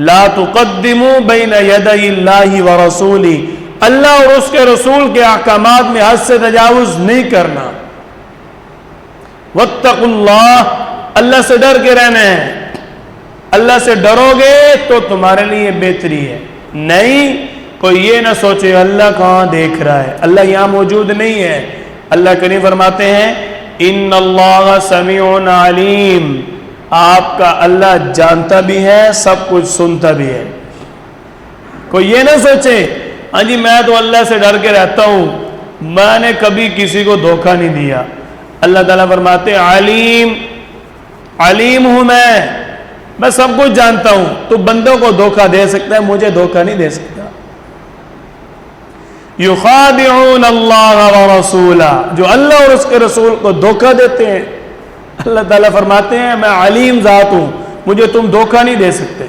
ला तुक़द्दिमू ban यदैल्लाहि व रसूली, अल्लाह और उसके रसूल के अहकामात में हद से तजावुज नहीं करना। वत्तकुल्लाह, अल्लाह से डर के रहना है। अल्लाह से डरोगे तो तुम्हारे लिए बेहतरी है। नहीं, कोई ये ना सोचे अल्लाह कहाँ देख रहा है, अल्लाह यहाँ मौजूद नहीं है। अल्लाह करीम फरमाते हैं इन्नल्लाह समीउन अलीम, आपका अल्लाह जानता भी है, सब कुछ सुनता भी है। कोई ये ना सोचे हाँ जी मैं तो अल्लाह से डर के रहता हूं, मैंने कभी किसी को धोखा नहीं दिया। अल्लाह ताला फरमाते अलीम, अलीम हूं मैं सब कुछ जानता हूं। तो बंदों को धोखा दे सकता है, मुझे धोखा नहीं दे सकता। युखादिऊन अल्लाह व रसूला, जो अल्लाह और उसके रसूल को धोखा देते हैं, अल्लाह ताला फरमाते हैं मैं अलीम जात हूं, मुझे तुम धोखा नहीं दे सकते।